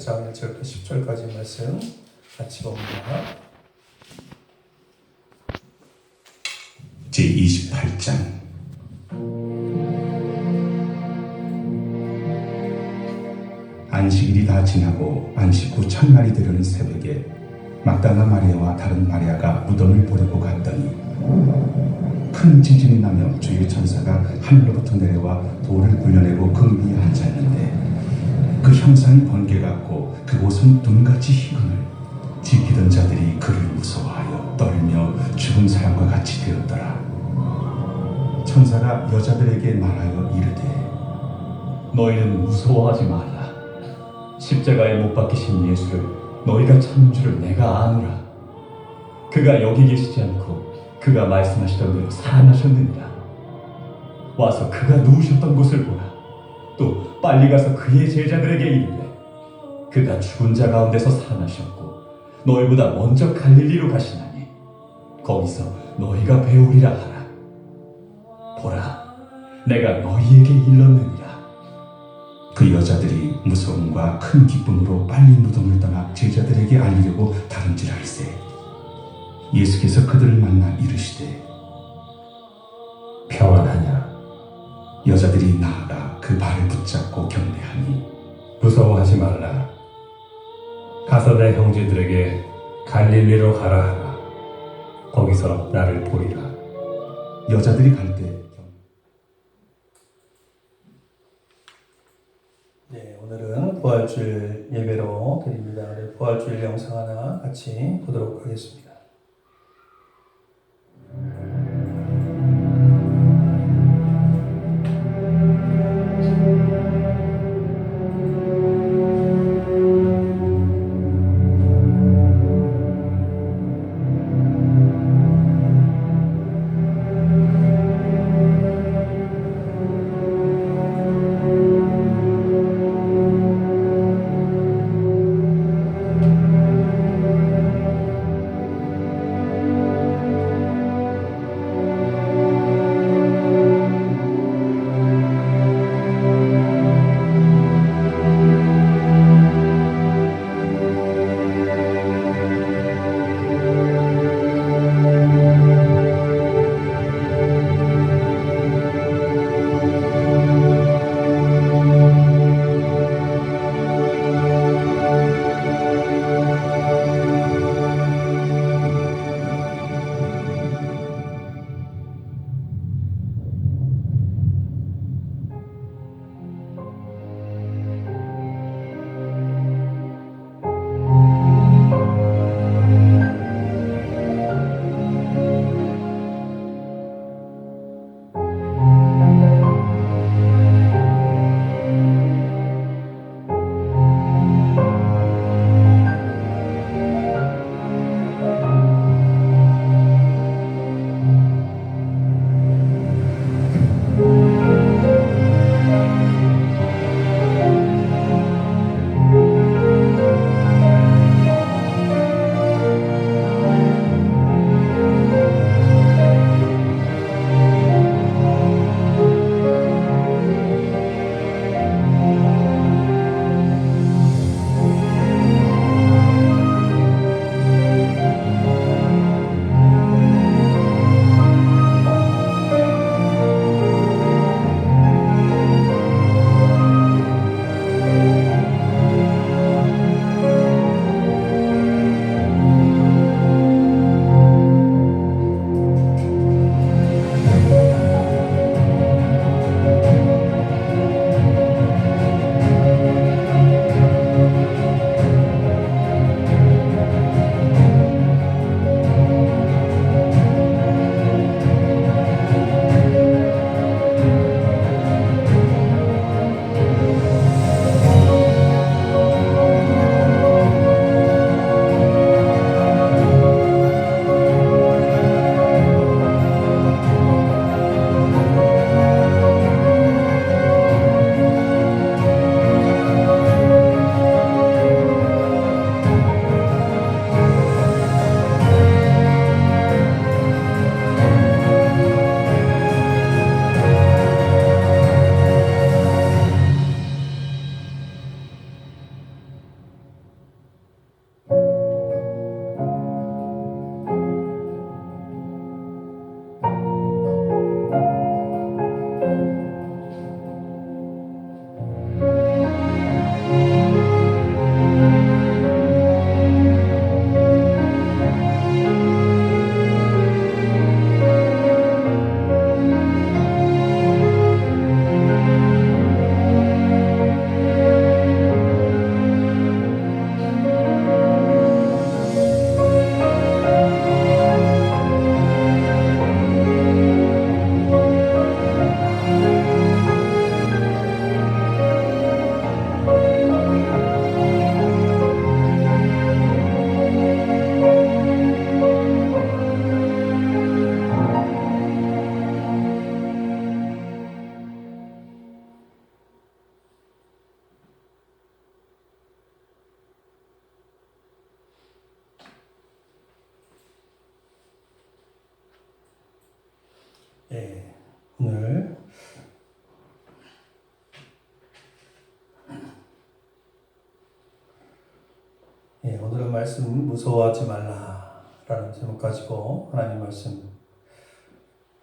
장 1절부터 10절까지 말씀 같이 봅니다. 제28장. 안식일이 다 지나고 안식 후 첫날이 되려는 새벽에 막달라 마리아와 다른 마리아가 무덤을 보려고 갔더니 큰 지진이 나며 주의 천사가 하늘로부터 내려와 돌을 굴려내고 그 위에 앉았는데 그 형상이 번개 같고 그곳은 눈같이 희근을 지키던 자들이 그를 무서워하여 떨며 죽은 사람과 같이 되었더라. 천사가 여자들에게 말하여 이르되 너희는 무서워하지 말라. 십자가에 못 박히신 예수를 너희가 찾는 줄을 내가 아노라. 그가 여기 계시지 않고 그가 말씀하시던 대로 살아나셨느니라. 와서 그가 누우셨던 곳을 보라. 또 빨리 가서 그의 제자들에게 이르되 그가 죽은 자 가운데서 살아나셨고 너희보다 먼저 갈릴리로 가시나니 거기서 너희가 배우리라 하라. 보라, 내가 너희에게 일렀느니라. 그 여자들이 무서움과 큰 기쁨으로 빨리 무덤을 떠나 제자들에게 알리려고 다름질할세. 예수께서 그들을 만나 이르시되 평안하냐? 여자들이 나아가 그 발을 붙잡고 경배하니 무서워하지 말라. 가서 내 형제들에게 갈릴리로 가라 하라. 거기서 나를 보리라. 여자들이 갈때 네, 오늘은 부활주일 예배로 드립니다. 부활주일 영상 하나 같이 보도록 하겠습니다. 오늘은 말씀 무서워하지 말라라는 제목 가지고 하나님 말씀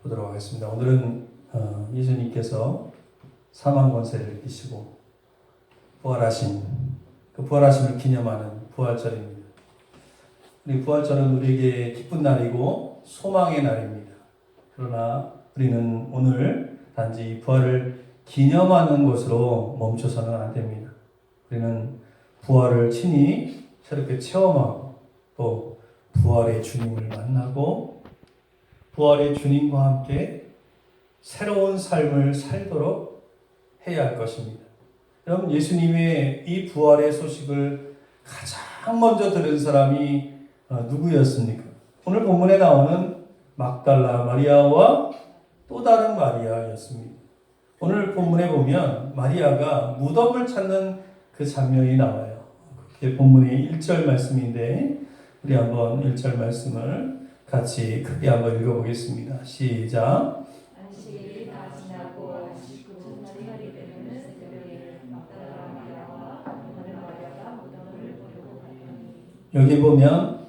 보도록 하겠습니다. 오늘은 예수님께서 사망 권세를 이기시고 부활하신 그 부활하심을 기념하는 부활절입니다. 우리 부활절은 우리에게 기쁜 날이고 소망의 날입니다. 그러나 우리는 오늘 단지 부활을 기념하는 것으로 멈춰서는 안 됩니다. 우리는 부활을 친히 새롭게 체험하고 또 부활의 주님을 만나고 부활의 주님과 함께 새로운 삶을 살도록 해야 할 것입니다. 여러분, 예수님의 이 부활의 소식을 가장 먼저 들은 사람이 누구였습니까? 오늘 본문에 나오는 막달라 마리아와 또 다른 마리아였습니다. 오늘 본문에 보면 마리아가 무덤을 찾는 그 장면이 나와요. 그게 본문의 1절 말씀인데 우리 한번 1절 말씀을 같이 크게 한번 읽어보겠습니다. 시작. 안식일이 다 지나고 안식 첫날이 되는 새벽에 막달라 마리아와 다른 마리아가 무덤을 보려고 갔더니 여기 보면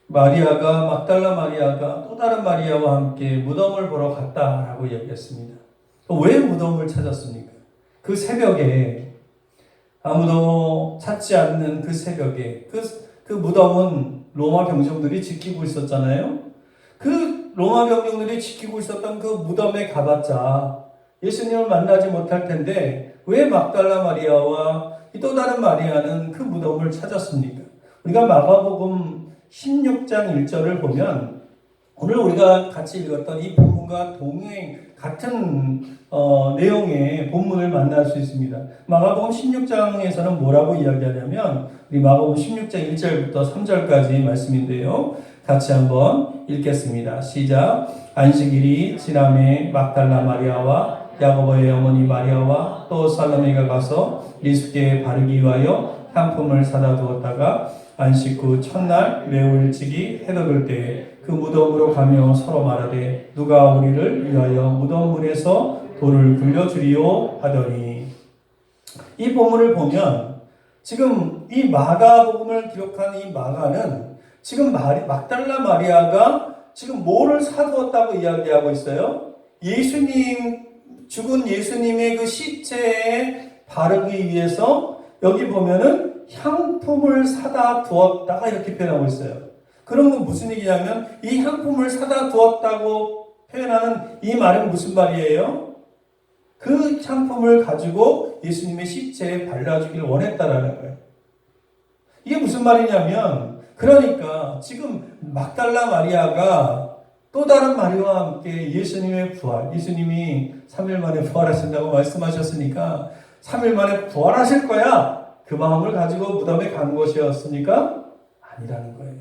마리아가 막달라 마리아가 또 다른 마리아와 함께 무덤을 보러 갔다라고 얘기했습니다. 왜 무덤을 찾았습니까? 그 새벽에 아무도 찾지 않는 그 새벽에 그 무덤은 로마 병정들이 지키고 있었잖아요. 그 로마 병정들이 지키고 있었던 그 무덤에 가봤자 예수님을 만나지 못할 텐데 왜 막달라 마리아와 또 다른 마리아는 그 무덤을 찾았습니까? 우리가 마가복음 16장 1절을 보면 오늘 우리가 같이 읽었던 이 본문과 같은 내용의 본문을 만날 수 있습니다. 마가복음 16장에서는 뭐라고 이야기하냐면 우리 마가복음 16장 1절부터 3절까지 말씀인데요. 같이 한번 읽겠습니다. 시작. 안식일이 지남에 막달라 마리아와 야고보의 어머니 마리아와 또 살로메가 가서 예수께 바르기 위하여 향품을 사다 두었다가 안식 후 첫날 매우 일찍이 해가 들 때에 그 무덤으로 가며 서로 말하되 누가 우리를 위하여 무덤문에서 돌을 굴려주리오 하더니 이 본문을 보면 지금 이 마가복음을 기록한 이 마가는 지금 막달라 마리아가 지금 뭐를 사두었다고 이야기하고 있어요? 죽은 예수님의 그 시체에 바르기 위해서 여기 보면은 향품을 사다 두었다가 이렇게 표현하고 있어요. 그런 건 무슨 얘기냐면 이 향품을 사다 두었다고 표현하는 이 말은 무슨 말이에요? 그 향품을 가지고 예수님의 시체에 발라주길 원했다라는 거예요. 이게 무슨 말이냐면 그러니까 지금 막달라 마리아가 또 다른 마리아와 함께 예수님의 부활, 예수님이 3일 만에 부활하신다고 말씀하셨으니까 3일 만에 부활하실 거야. 그 마음을 가지고 무덤에 간 것이었습니까? 아니라는 거예요.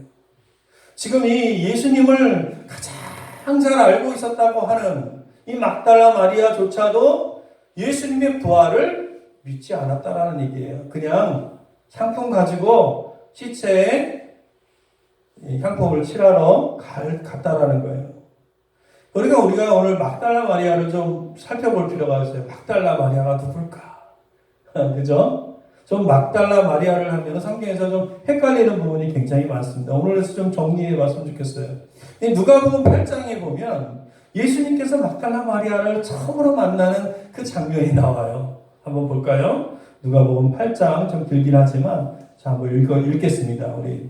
지금 이 예수님을 가장 잘 알고 있었다고 하는 이 막달라 마리아조차도 예수님의 부활을 믿지 않았다라는 얘기예요. 그냥 향품 가지고 시체에 향품을 칠하러 갔다라는 거예요. 그러니까 우리가 오늘 막달라 마리아를 좀 살펴볼 필요가 있어요. 막달라 마리아가 누굴까? 그죠? 좀 막달라 마리아를 하면 성경에서 좀 헷갈리는 부분이 굉장히 많습니다. 오늘에서 좀 정리해 봤으면 좋겠어요. 누가복음 8장에 보면 예수님께서 막달라 마리아를 처음으로 만나는 그 장면이 나와요. 한번 볼까요? 누가복음 8장 좀 길긴 하지만 자, 한번 읽겠습니다. 우리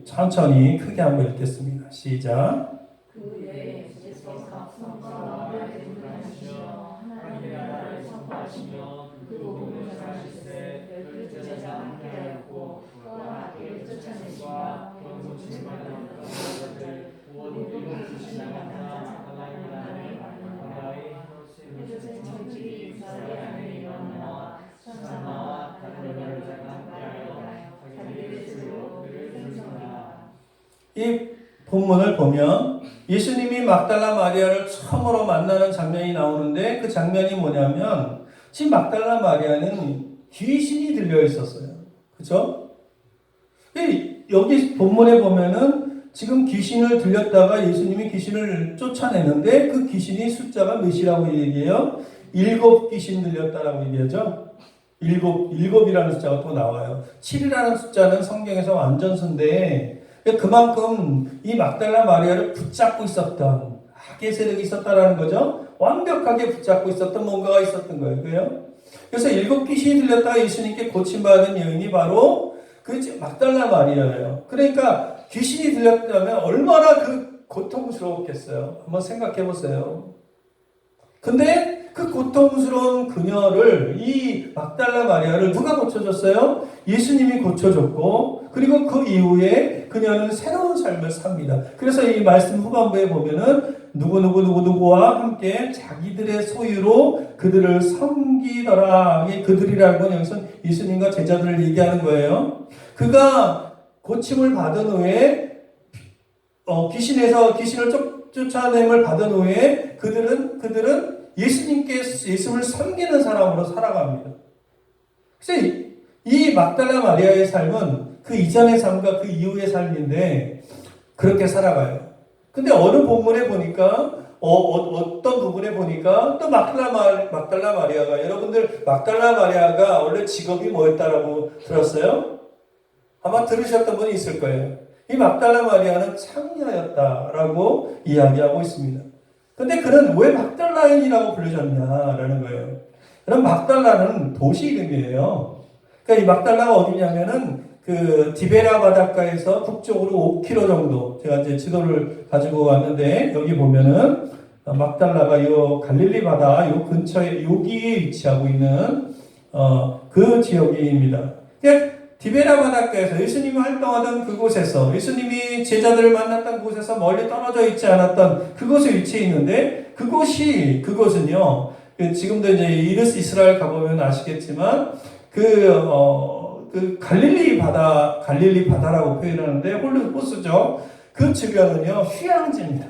천천히 크게 한번 읽겠습니다. 시작. 그에 예수께서 성령을 분하시며 하나님의 나라를 선포하시며 그 복음을 전하시되 열두 제자와 함께하였고 또한 악귀를 쫓아내시며 병 고침을 받는 것들 모든 주시는 만나 하나님 나라에 가까이 요새 천지기 이스라엘 안에 일어나와 천사마와 다른 여자가 함께하여 자기의 뜻으로 그를 생성하라. 이 본문을 보면 예수님이 막달라 마리아를 처음으로 만나는 장면이 나오는데 그 장면이 뭐냐면 지금 막달라 마리아는 귀신이 들려 있었어요. 그렇죠? 여기 본문에 보면은 지금 귀신을 들렸다가 예수님이 귀신을 쫓아내는데 그 귀신이 숫자가 몇이라고 얘기해요? 7 귀신 들렸다라고 얘기하죠. 일곱이라는 숫자가 또 나와요. 7이라는 숫자는 성경에서 완전수인데 그만큼 이 막달라 마리아를 붙잡고 있었던 악의 세력이 있었다라는 거죠. 완벽하게 붙잡고 있었던 뭔가가 있었던 거예요. 그래서 7 귀신이 들렸다가 예수님께 고침받은 여인이 바로 그 막달라 마리아예요. 그러니까 귀신이 들렸다면 얼마나 그 고통스러웠겠어요. 한번 생각해 보세요. 근데 그 고통스러운 그녀를, 이 막달라 마리아를 누가 고쳐줬어요? 예수님이 고쳐줬고, 그리고 그 이후에 그녀는 새로운 삶을 삽니다. 그래서 이 말씀 후반부에 보면은 누구와 함께 자기들의 소유로 그들을 섬기더라. 이 그들이라는 건 여기서 예수님과 제자들을 얘기하는 거예요. 그가 고침을 받은 후에 귀신을 쫓아냄을 받은 후에 그들은 예수님을 섬기는 사람으로 살아갑니다. 그래서 이 막달라 마리아의 삶은 그 이전의 삶과 그 이후의 삶인데 그렇게 살아가요. 근데 어느 본문에 보니까 어떤 부분에 보니까 또 막달라 마리아가, 여러분들 막달라 마리아가 원래 직업이 뭐였다라고 들었어요? 아마 들으셨던 분이 있을 거예요. 이 막달라 마리아는 창녀였다라고 이야기하고 있습니다. 근데 그는 왜 막달라인이라고 불려졌냐라는 거예요. 그럼 막달라는 도시 이름이에요. 그러니까 이 막달라가 어디냐면은 그 디베라 바닷가에서 북쪽으로 5km 정도, 제가 이제 지도를 가지고 왔는데 여기 보면은 막달라가 요 갈릴리 바다 요 근처에 여기에 위치하고 있는 그 지역입니다. 그러니까 디베라 바닷가에서 예수님이 활동하던 그곳에서, 예수님이 제자들을 만났던 곳에서 멀리 떨어져 있지 않았던 그곳에 위치해 있는데, 그곳은요, 지금도 이제 이스라엘 가보면 아시겠지만, 그 갈릴리 바다라고 표현하는데, 홀로포스죠. 그 주변은요, 휴양지입니다.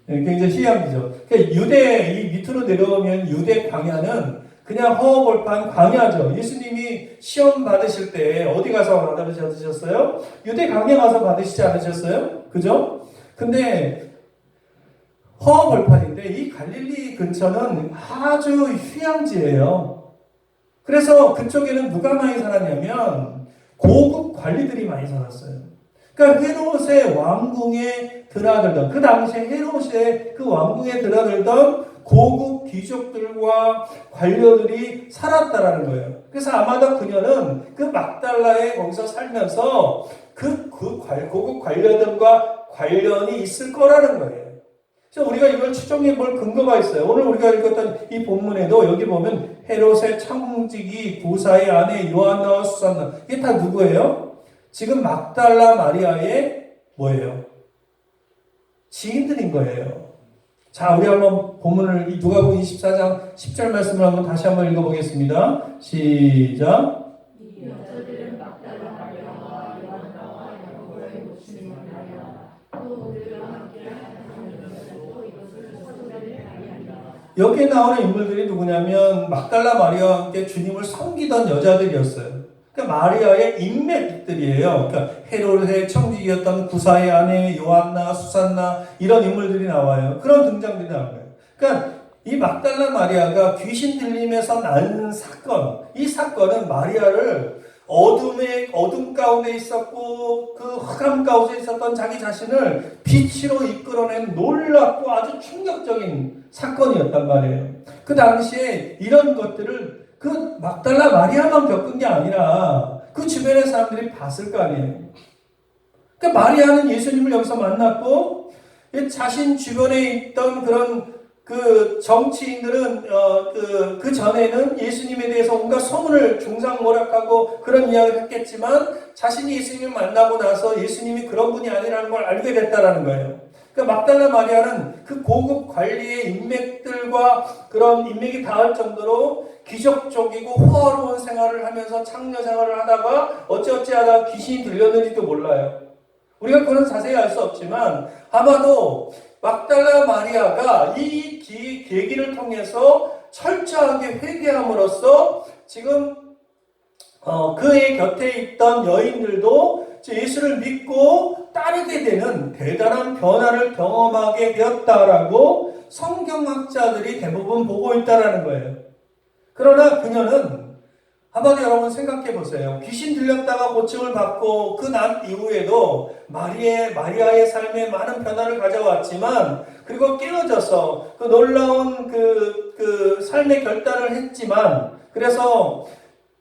굉장히 휴양지죠. 그러니까 이 밑으로 내려오면 유대 광야는 그냥 허허벌판 광야죠. 예수님이 시험 받으실 때 어디 가서 받으셨어요? 유대 광야 가서 받으시지 않으셨어요? 그죠? 근데 허허벌판인데 이 갈릴리 근처는 아주 휴양지예요. 그래서 그쪽에는 누가 많이 살았냐면 고급 관리들이 많이 살았어요. 그러니까 헤롯의 왕궁에 드나들던, 그 당시에 헤롯의 그 왕궁에 드나들던 고급 귀족들과 관료들이 살았다라는 거예요. 그래서 아마도 그녀는 그 막달라에 거기서 살면서 그 고급 관료들과 관련이 있을 거라는 거예요. 그래서 우리가 이걸 추정해 볼 근거가 있어요. 오늘 우리가 읽었던 이 본문에도 여기 보면 헤롯의 청지기 구사의 아내 요한나와 수산나, 이게 다 누구예요? 지금 막달라 마리아의 뭐예요? 지인들인 거예요. 자, 우리 한번 본문을 누가복음 24장 10절 말씀을 한번 다시 한번 읽어보겠습니다. 시작. 여자들은 막달라 마리아와 요한나와 야고보의 모친인 마리아 또 그들과 함께 또 이것을 사도들을 알리니라. 여기에 나오는 인물들이 누구냐면 막달라 마리아와 함께 주님을 섬기던 여자들이었어요. 그러니까 마리아의 인맥들이에요. 그러니까 헤롯의 청지기였던 구사의 아내 요한나, 수산나, 이런 인물들이 나와요. 그런 등장들이 나와요. 그러니까 이 막달라 마리아가 귀신 들림에서 난 사건, 이 사건은 마리아를 어둠 가운데 있었고 그 흑암 가운데 있었던 자기 자신을 빛으로 이끌어낸 놀랍고 아주 충격적인 사건이었단 말이에요. 그 당시에 이런 것들을 그 막달라 마리아만 겪은 게 아니라 그 주변의 사람들이 봤을 거 아니에요. 그러니까 마리아는 예수님을 여기서 만났고 자신 주변에 있던 그런 그 정치인들은 그 전에는 예수님에 대해서 온갖 소문을 중상모략하고 그런 이야기를 했겠지만 자신이 예수님을 만나고 나서 예수님이 그런 분이 아니라는 걸 알게 됐다라는 거예요. 그러니까 막달라 마리아는 그 고급 관리의 인맥들과 그런 인맥이 닿을 정도로 귀족적이고 호화로운 생활을 하면서 창녀 생활을 하다가 어찌하다가 귀신이 들렸는지도 몰라요. 우리가 그건 자세히 알 수 없지만 아마도 막달라 마리아가 이 계기를 통해서 철저하게 회개함으로써 지금 그의 곁에 있던 여인들도 예수를 믿고 따르게 되는 대단한 변화를 경험하게 되었다라고 성경학자들이 대부분 보고 있다라는 거예요. 그러나 그녀는 한번 여러분 생각해 보세요. 귀신 들렸다가 고침을 받고 그 난 이후에도 마리아의 삶에 많은 변화를 가져왔지만, 그리고 깨어져서 그 놀라운 그 삶의 결단을 했지만, 그래서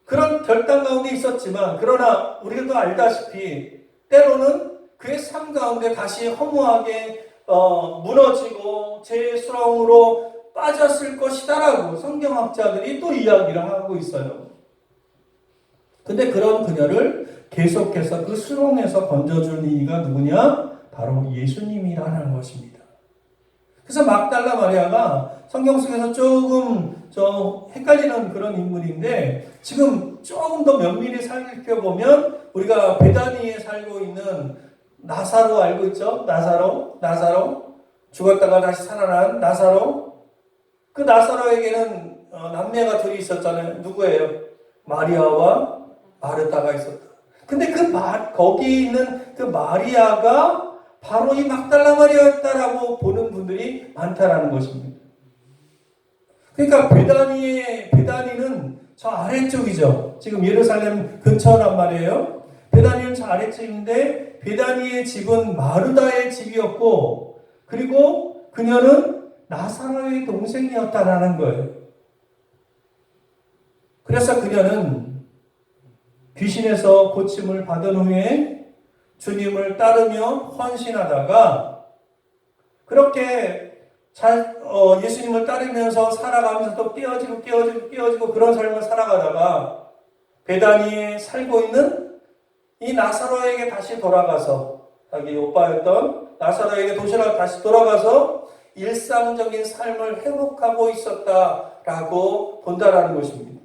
그런 결단 가운데 있었지만, 그러나 우리도 알다시피 때로는 그의 삶 가운데 다시 허무하게 무너지고 죄수렁으로 빠졌을 것이다라고 성경학자들이 또 이야기를 하고 있어요. 근데 그런 그녀를 계속해서 그 수렁에서 건져준 이가 누구냐? 바로 예수님이라는 것입니다. 그래서 막달라 마리아가 성경 속에서 조금 헷갈리는 그런 인물인데, 지금 조금 더 면밀히 살펴보면 우리가 베다니에 살고 있는 나사로 알고 있죠? 나사로 죽었다가 다시 살아난 나사로. 그 나사로에게는 남매가 둘이 있었잖아요. 누구예요? 마리아와 마르다가 있었다. 근데 거기 있는 그 마리아가 바로 이 막달라 마리아였다라고 보는 분들이 많다라는 것입니다. 그러니까 베다니는 저 아래쪽이죠. 지금 예루살렘 근처란 말이에요. 베다니는 저 아래쪽인데, 베다니의 집은 마르다의 집이었고, 그리고 그녀는 나사로의 동생이었다라는 거예요. 그래서 그녀는 귀신에서 고침을 받은 후에 주님을 따르며 헌신하다가, 그렇게 예수님을 따르면서 살아가면서 또 깨어지고 그런 삶을 살아가다가 베다니에 살고 있는 이 나사로에게 다시 돌아가서, 자기 오빠였던 나사로에게 다시 돌아가서 일상적인 삶을 회복하고 있었다라고 본다라는 것입니다.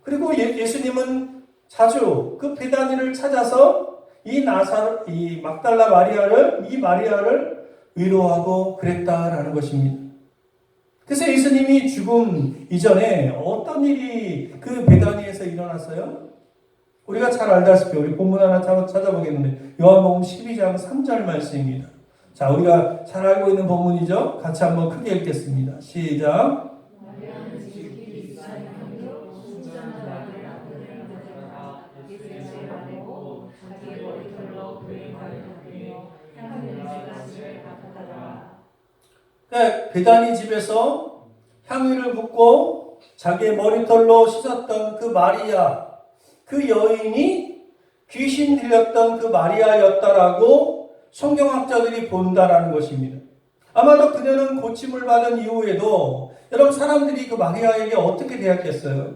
그리고 예수님은 자주 그 베다니를 찾아서 이 막달라 마리아를 위로하고 그랬다라는 것입니다. 그래서 예수님이 죽음 이전에 어떤 일이 그 베다니에서 일어났어요? 우리가 잘 알다시피 우리 본문 하나 찾아보겠는데, 요한복음 12장 3절 말씀입니다. 자, 우리가 잘 알고 있는 본문이죠? 같이 한번 크게 읽겠습니다. 시작. 베다니 집에서 향유를 붓고 자기의 머리털로 씻었던 그 마리아, 그 여인이 귀신 들렸던 그 마리아였다라고 성경학자들이 본다라는 것입니다. 아마도 그녀는 고침을 받은 이후에도 여러분, 사람들이 그 마리아에게 어떻게 대했겠어요?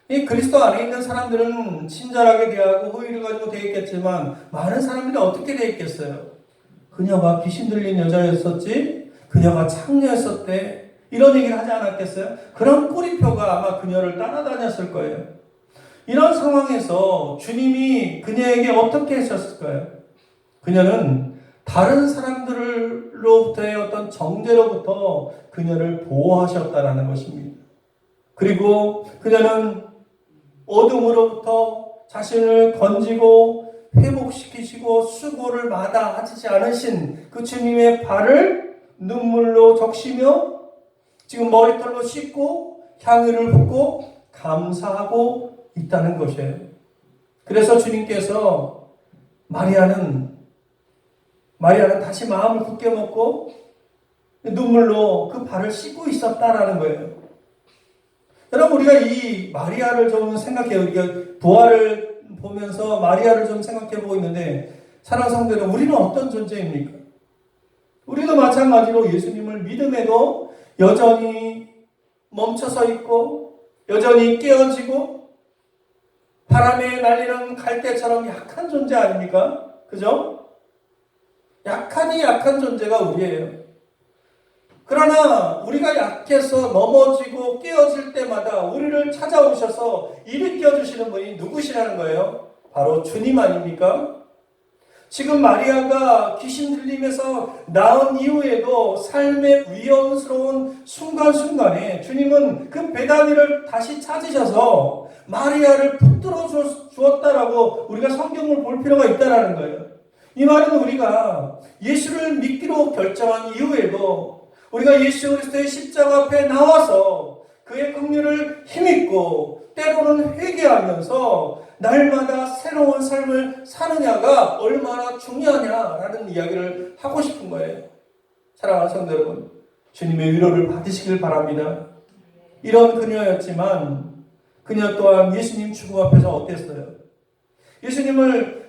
이 그리스도 안에 있는 사람들은 친절하게 대하고 호의를 가지고 대했겠지만, 많은 사람들이 어떻게 대했겠어요? 그녀가 귀신 들린 여자였었지? 그녀가 창녀였었대? 이런 얘기를 하지 않았겠어요? 그런 꼬리표가 아마 그녀를 따라다녔을 거예요. 이런 상황에서 주님이 그녀에게 어떻게 하셨을까요? 그녀는 다른 사람들로부터의 어떤 정죄로부터 그녀를 보호하셨다라는 것입니다. 그리고 그녀는 어둠으로부터 자신을 건지고 회복시키시고 수고를 마다하지 않으신 그 주님의 발을 눈물로 적시며 지금 머리털로 씻고 향유를 붓고 감사하고 있다는 것이에요. 그래서 주님께서 마리아는 다시 마음을 굳게 먹고 눈물로 그 발을 씻고 있었다라는 거예요. 여러분, 우리가 이 마리아를 좀 생각해요. 우리가 부활을 보면서 마리아를 좀 생각해 보고 있는데, 사랑하는 성도 여러분, 우리는 어떤 존재입니까? 우리도 마찬가지로 예수님을 믿음에도 여전히 멈춰서 있고, 여전히 깨어지고, 바람에 날리는 갈대처럼 약한 존재 아닙니까? 그죠? 약한 존재가 우리예요. 그러나 우리가 약해서 넘어지고 깨어질 때마다 우리를 찾아오셔서 일으켜 주시는 분이 누구시라는 거예요? 바로 주님 아닙니까? 지금 마리아가 귀신 들림에서 나은 이후에도 삶의 위험스러운 순간순간에 주님은 그 베다니를 다시 찾으셔서 마리아를 붙들어 주었다라고 우리가 성경을 볼 필요가 있다는 거예요. 이 말은 우리가 예수를 믿기로 결정한 이후에도 우리가 예수 그리스도의 십자가 앞에 나와서 그 그의 긍휼을 힘입고 때로는 회개하면서 날마다 새로운 삶을 사느냐가 얼마나 중요하냐라는 이야기를 하고 싶은 거예요. 사랑하는 성도 여러분, 주님의 위로를 받으시길 바랍니다. 이런 그녀였지만 그녀 또한 예수님 죽음 앞에서 어땠어요? 예수님을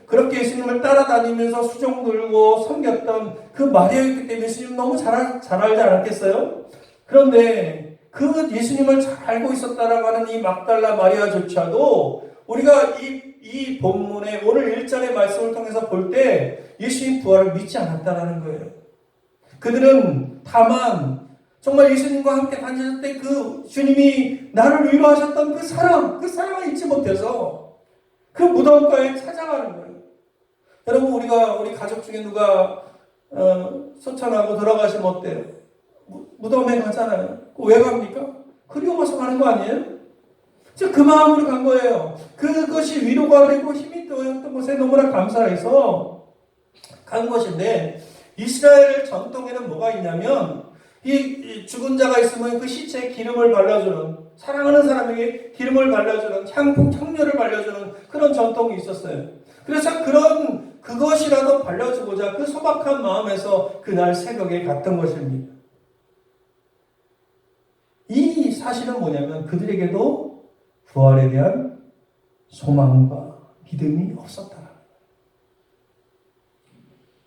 따라다니면서 수종 들고 섬겼던 그 마리아였기 때문에 예수님 너무 잘 알지 않았겠어요? 그런데 그 예수님을 잘 알고 있었다라고 하는 이 막달라 마리아조차도 우리가 이 본문의 오늘 1절의 말씀을 통해서 볼 때 예수님 부활을 믿지 않았다라는 거예요. 그들은 다만 정말 예수님과 함께 다니셨을 때 그 주님이 나를 위로하셨던 그 사랑을 잊지 못해서 그 무덤가에 찾아가는 거예요. 여러분, 우리 가족 중에 누가 소천하고 돌아가시면 어때요? 무덤에 가잖아요. 왜 갑니까? 그리워서 가는 거 아니에요? 그 마음으로 간 거예요. 그것이 위로가 되고 힘이 되었던 것에 너무나 감사해서 간 것인데, 이스라엘 전통에는 뭐가 있냐면 이 죽은 자가 있으면 그 시체에 기름을 발라주는, 사랑하는 사람에게 기름을 발라주는, 향료를 발라주는 그런 전통이 있었어요. 그래서 그것이라도 발라주고자 그 소박한 마음에서 그날 새벽에 갔던 것입니다. 이 사실은 뭐냐면 그들에게도 부활에 대한 소망과 믿음이 없었다.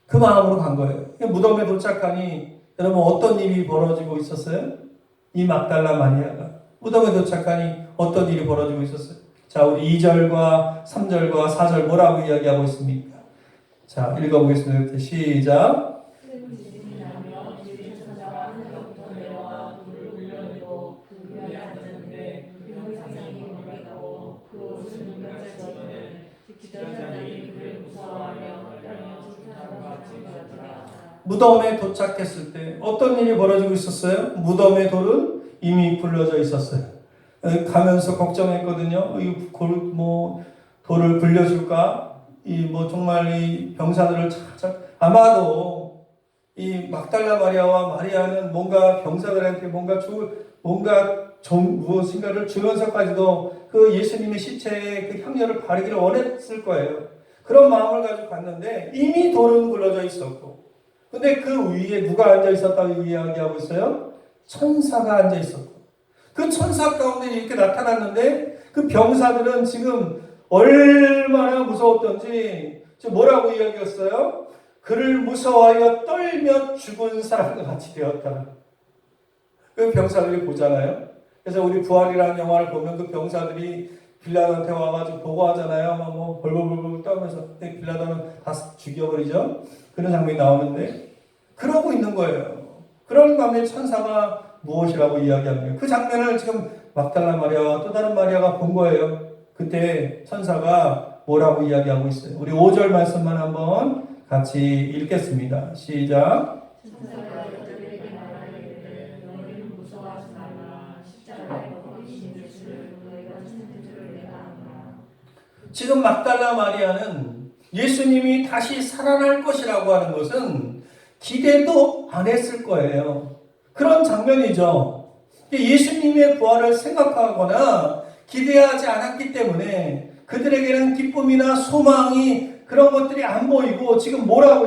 그 마음으로 간 거예요. 무덤에 도착하니 여러분 어떤 일이 벌어지고 있었어요? 이 막달라 마리아가 무덤에 도착하니 어떤 일이 벌어지고 있었어요? 자, 우리 2절과 3절과 4절 뭐라고 이야기하고 있습니까? 자, 읽어보겠습니다. 시작. 무덤에 도착했을 때 어떤 일이 벌어지고 있었어요? 무덤의 돌은 이미 굴러져 있었어요. 가면서 걱정했거든요. 돌을 굴려줄까? 정말 이 병사들을 아마도 이 막달라 마리아와 마리아는 뭔가 병사들한테 무엇인가를 주면서까지도 그 예수님의 시체에 그 향료를 바르기를 원했을 거예요. 그런 마음을 가지고 갔는데 이미 돌은 굴러져 있었고, 근데 그 위에 누가 앉아 있었다고 이야기하고 있어요? 천사가 앉아 있었고, 그 천사 가운데 이렇게 나타났는데 그 병사들은 지금 얼마나 무서웠던지 뭐라고 이야기했어요? 그를 무서워하여 떨며 죽은 사람과 같이 되었다. 그 병사들이 보잖아요. 그래서 우리 부활이라는 영화를 보면 그 병사들이 빌라도한테 와가지고 보고하잖아요. 벌벌벌벌 떨면서. 빌라도는 다 죽여버리죠. 그런 장면이 나오는데 그러고 있는 거예요. 그런 가운데 천사가 무엇이라고 이야기합니다. 그 장면을 지금 막달라 마리아와 또 다른 마리아가 본 거예요. 그때 천사가 뭐라고 이야기하고 있어요. 우리 5절 말씀만 한번 같이 읽겠습니다. 시작. 지금 막달라 마리아는 예수님이 다시 살아날 것이라고 하는 것은 기대도 안 했을 거예요. 그런 장면이죠. 예수님의 부활을 생각하거나 기대하지 않았기 때문에 그들에게는 기쁨이나 소망이 그런 것들이 안 보이고 지금 뭐 하고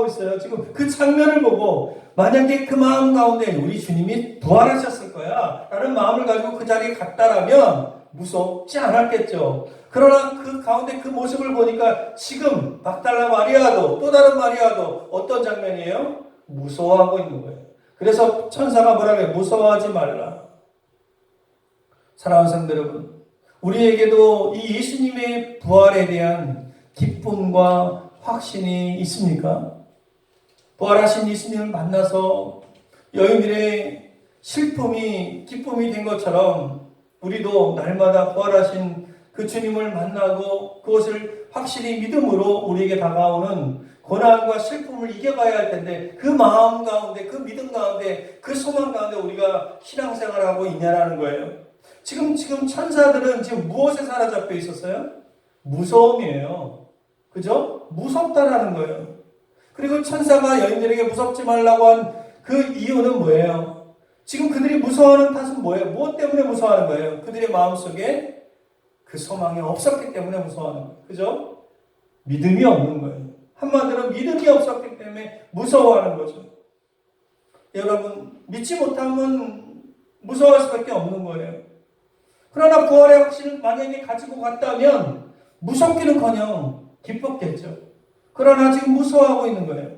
있어요? 지금 그 장면을 보고 만약에 그 마음 가운데 우리 주님이 부활하셨을 거야 라는 마음을 가지고 그 자리에 갔다라면 무섭지 않았겠죠. 그러나 그 가운데 그 모습을 보니까 지금 막달라 마리아도 또 다른 마리아도 어떤 장면이에요? 무서워하고 있는 거예요. 그래서 천사가 뭐라고 해요? 무서워하지 말라. 사랑하는 성도 여러분, 우리에게도 이 예수님의 부활에 대한 기쁨과 확신이 있습니까? 부활하신 예수님을 만나서 여인들의 기쁨이 된 것처럼 우리도 날마다 부활하신 그 주님을 만나고 그것을 확실히 믿음으로 우리에게 다가오는 고난과 슬픔을 이겨가야 할 텐데 그 마음 가운데, 그 믿음 가운데, 그 소망 가운데 우리가 신앙생활을 하고 있냐라는 거예요. 지금 천사들은 지금 무엇에 사로잡혀 있었어요? 무서움이에요. 그죠? 무섭다라는 거예요. 그리고 천사가 여인들에게 무섭지 말라고 한 그 이유는 뭐예요? 지금 그들이 무서워하는 탓은 뭐예요? 무엇 때문에 무서워하는 거예요? 그들의 마음속에 그 소망이 없었기 때문에 무서워하는 거예요. 그죠? 믿음이 없는 거예요. 한마디로 믿음이 없었기 때문에 무서워하는 거죠. 여러분, 믿지 못하면 무서워할 수밖에 없는 거예요. 그러나 부활의 확신을 만약에 가지고 갔다면 무섭기는커녕 기뻤겠죠. 그러나 지금 무서워하고 있는 거예요.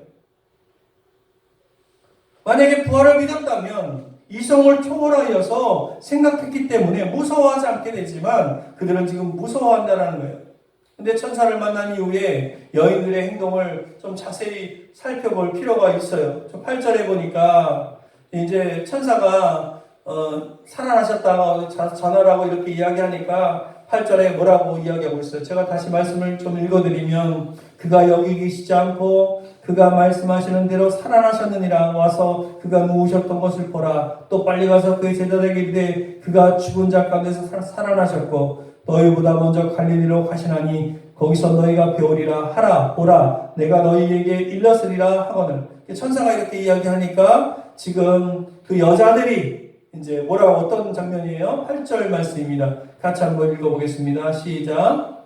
만약에 부활을 믿었다면 이성을 초월하여서 생각했기 때문에 무서워하지 않게 되지만 그들은 지금 무서워한다는 거예요. 근데 천사를 만난 이후에 여인들의 행동을 좀 자세히 살펴볼 필요가 있어요. 8절에 보니까 이제 천사가 살아나셨다고 전화를 하고 이렇게 이야기하니까 8절에 뭐라고 이야기하고 있어요. 제가 다시 말씀을 좀 읽어드리면 그가 여기 계시지 않고 그가 말씀하시는 대로 살아나셨느니라. 와서 그가 누우셨던 것을 보라. 또 빨리 가서 그의 제자들에게 이르되 그가 죽은 자 가운데서 살아나셨고 너희보다 먼저 갈릴리로 가시나니 거기서 너희가 배우리라 하라. 보라 내가 너희에게 일렀으리라 하거늘. 천사가 이렇게 이야기하니까 지금 그 여자들이 이제 뭐라고 어떤 장면이에요? 8절 말씀입니다. 같이 한번 읽어보겠습니다. 시작.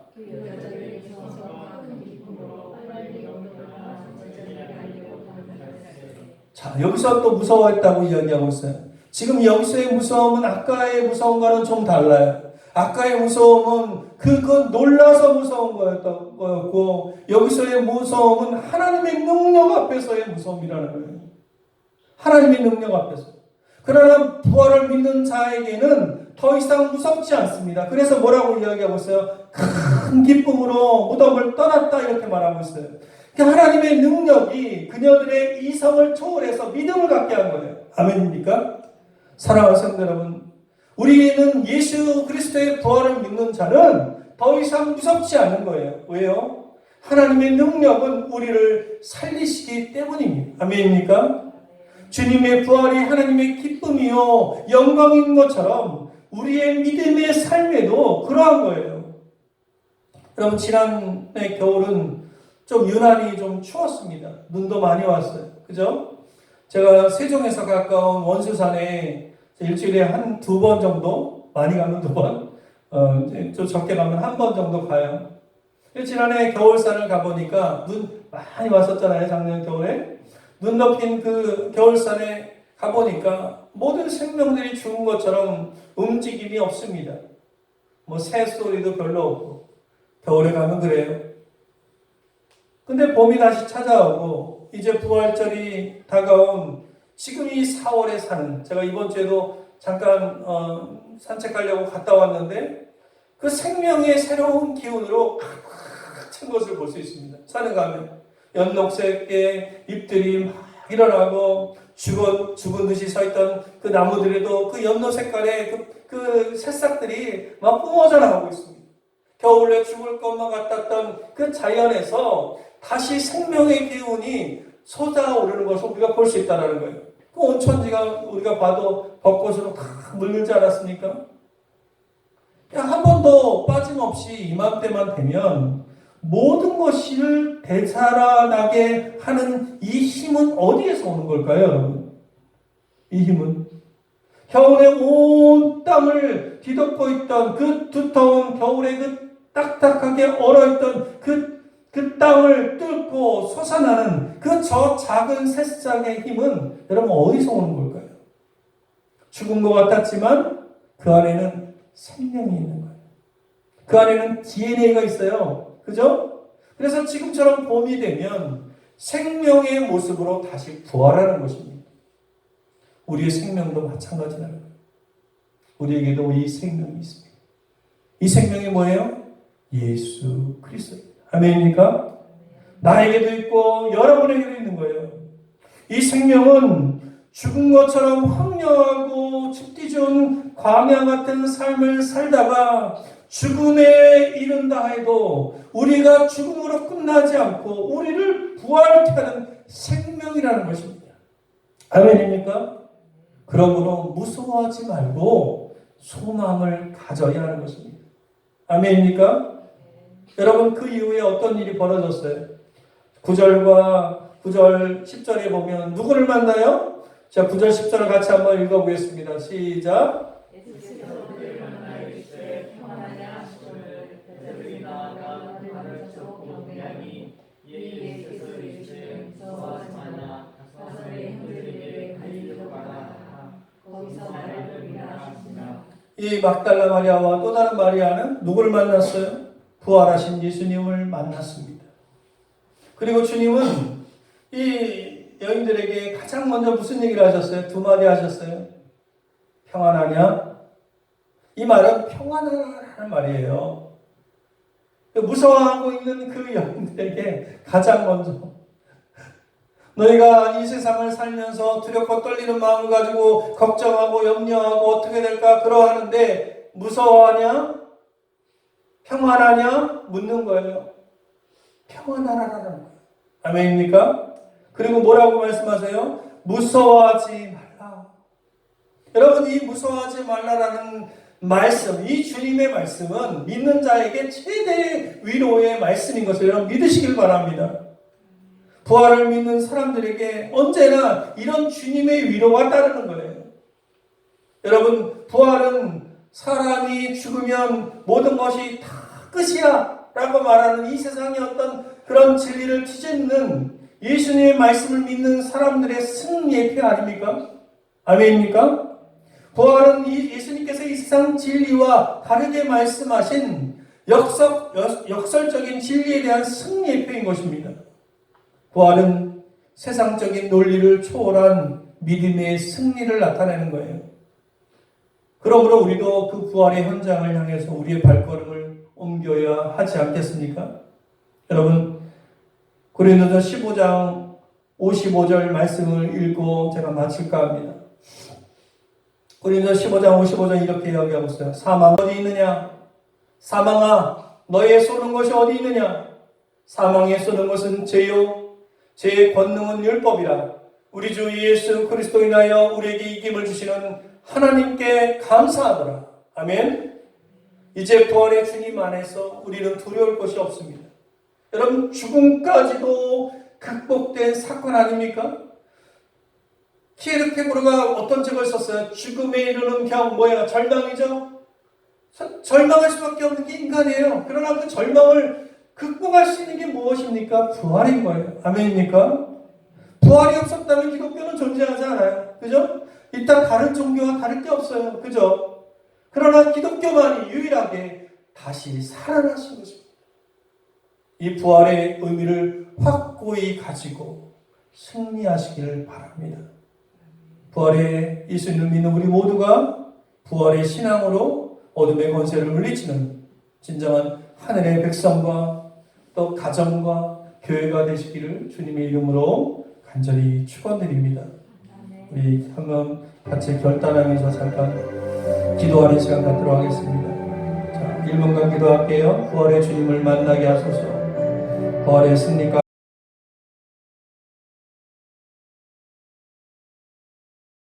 자, 여기서 또 무서워했다고 이야기하고 있어요. 지금 여기서의 무서움은 아까의 무서움과는 좀 달라요. 아까의 무서움은 그건 놀라서 무서운 거였고 여기서의 무서움은 하나님의 능력 앞에서의 무서움이라는 거예요. 하나님의 능력 앞에서. 그러나 부활을 믿는 자에게는 더 이상 무섭지 않습니다. 그래서 뭐라고 이야기하고 있어요? 큰 기쁨으로 무덤을 떠났다 이렇게 말하고 있어요. 하나님의 능력이 그녀들의 이성을 초월해서 믿음을 갖게 한 거예요. 아멘입니까? 사랑하는 성도 여러분, 우리는 예수 그리스도의 부활을 믿는 자는 더 이상 무섭지 않은 거예요. 왜요? 하나님의 능력은 우리를 살리시기 때문입니다. 아멘입니까? 주님의 부활이 하나님의 기쁨이요 영광인 것처럼 우리의 믿음의 삶에도 그러한 거예요. 여러분, 지난해 겨울은 좀 유난히 좀 추웠습니다. 눈도 많이 왔어요. 그죠? 제가 세종에서 가까운 원수산에 일주일에 한 2번 정도, 많이 가면 2번, 좀 적게 가면 1번 정도 가요. 지난해 겨울산을 가보니까 눈 많이 왔었잖아요. 작년 겨울에. 눈 덮인 그 겨울산에 가보니까 모든 생명들이 죽은 것처럼 움직임이 없습니다. 뭐 새소리도 별로 없고. 겨울에 가면 그래요. 근데 봄이 다시 찾아오고 이제 부활절이 다가온 지금 이 4월에 사는, 제가 이번 주에도 잠깐 산책하려고 갔다 왔는데 그 생명의 새로운 기운으로 가득 찬 것을 볼 수 있습니다. 산에 가면 연녹색의 잎들이 막 일어나고 죽은 듯이 서 있던 그 나무들에도 그 연노 색깔의 그 새싹들이 막 뿜어져 나오고 있습니다. 겨울에 죽을 것만 같았던 그 자연에서 다시 생명의 기운이 솟아오르는 것을 우리가 볼 수 있다는 거예요. 그 온천지가 우리가 봐도 벚꽃으로 다 물들지 않았습니까? 한 번도 빠짐없이 이맘때만 되면 모든 것을 되살아나게 하는 이 힘은 어디에서 오는 걸까요, 여러분? 이 힘은 겨울에 온 땅을 뒤덮고 있던 그 두터운 겨울에 그 딱딱하게 얼어있던 그 땅을 뚫고 솟아나는 그 저 작은 새싹의 힘은 여러분 어디서 오는 걸까요? 죽은 것 같았지만 그 안에는 생명이 있는 거예요. 그 안에는 DNA가 있어요. 그죠? 그래서 지금처럼 봄이 되면 생명의 모습으로 다시 부활하는 것입니다. 우리의 생명도 마찬가지라는 거예요. 우리에게도 이 생명이 있습니다. 이 생명이 뭐예요? 예수 그리스도입니다. 아멘입니까? 나에게도 있고 여러분에게도 있는 거예요. 이 생명은 죽은 것처럼 황량하고 죽기 좋은 광야 같은 삶을 살다가 죽음에 이른다 해도 우리가 죽음으로 끝나지 않고 우리를 부활케 하는 생명이라는 것입니다. 아멘입니까? 그러므로 무서워하지 말고 소망을 가져야 하는 것입니다. 아멘입니까? 여러분, 그 이후에 어떤 일이 벌어졌어요? 9절과 9절 10절에 보면 누구를 만나요? 자, 9절 10절을 같이 한번 읽어보겠습니다. 시작. 예수께서 그들을 만나 이르시되 평안하냐 하시거늘 그들이 나아가 바로서 경배하니 이에 예수께서 이르시되 무서워하지 마라 가서 내 형제들에게 갈릴리로 가라 거기서 나를 보리라 하시니라. 이 막달라 마리아와 또 다른 마리아는 누구를 만났어요? 부활하신 예수님을 만났습니다. 그리고 주님은 이 여인들에게 가장 먼저 무슨 얘기를 하셨어요? 두 마디 하셨어요. 평안하냐? 이 말은 평안하라는 말이에요. 무서워하고 있는 그 여인들에게 가장 먼저 너희가 이 세상을 살면서 두렵고 떨리는 마음을 가지고 걱정하고 염려하고 어떻게 될까 그러하는데 무서워하냐? 평안하냐? 묻는 거예요. 평안하라는 거예요. 아멘입니까? 그리고 뭐라고 말씀하세요? 무서워하지 말라. 여러분, 이 무서워하지 말라라는 말씀, 이 주님의 말씀은 믿는 자에게 최대의 위로의 말씀인 것을 여러분 믿으시길 바랍니다. 부활을 믿는 사람들에게 언제나 이런 주님의 위로가 따르는 거예요. 여러분, 부활은 사람이 죽으면 모든 것이 다 끝이야 라고 말하는 이 세상의 어떤 그런 진리를 뒤집는 예수님의 말씀을 믿는 사람들의 승리의 표 아닙니까? 아멘입니까? 부활은 예수님께서 이 세상 진리와 다르게 말씀하신 역설적인 진리에 대한 승리의 표인 것입니다. 부활은 세상적인 논리를 초월한 믿음의 승리를 나타내는 거예요. 그러므로 우리도 그 부활의 현장을 향해서 우리의 발걸음을 옮겨야 하지 않겠습니까? 여러분, 고린도서 15장 55절 말씀을 읽고 제가 마칠까 합니다. 고린도서 15장 55절 이렇게 이야기하고 있어요. 사망 어디 있느냐? 사망아, 너의 쏘는 것이 어디 있느냐? 사망에 쏘는 것은 죄요, 죄의 권능은 율법이라. 우리 주 예수 그리스도로 인하여 우리에게 이김을 주시는 하나님께 감사하더라. 아멘. 이제 부활의 주님 안에서 우리는 두려울 것이 없습니다. 여러분, 죽음까지도 극복된 사건 아닙니까? 키에르케고르가 어떤 책을 썼어요? 죽음에 이르는 병, 뭐예요? 절망이죠? 절망할 수밖에 없는 게 인간이에요. 그러나 그 절망을 극복할 수 있는 게 무엇입니까? 부활인 거예요. 아멘입니까? 부활이 없었다면 기독교는 존재하지 않아요. 그죠? 일단 다른 종교와 다를 게 없어요. 그죠? 그러나 기독교만이 유일하게 다시 살아나신 것입니다. 이 부활의 의미를 확고히 가지고 승리하시기를 바랍니다. 부활의 예수님을 믿는 우리 모두가 부활의 신앙으로 어둠의 권세를 물리치는 진정한 하늘의 백성과 또 가정과 교회가 되시기를 주님의 이름으로 간절히 축원드립니다. 우리 한번 같이 결단하면서 잠깐 기도하는 시간 갖도록 하겠습니다. 자, 1분간 기도할게요. 부활의 주님을 만나게 하소서. 부활의 승리가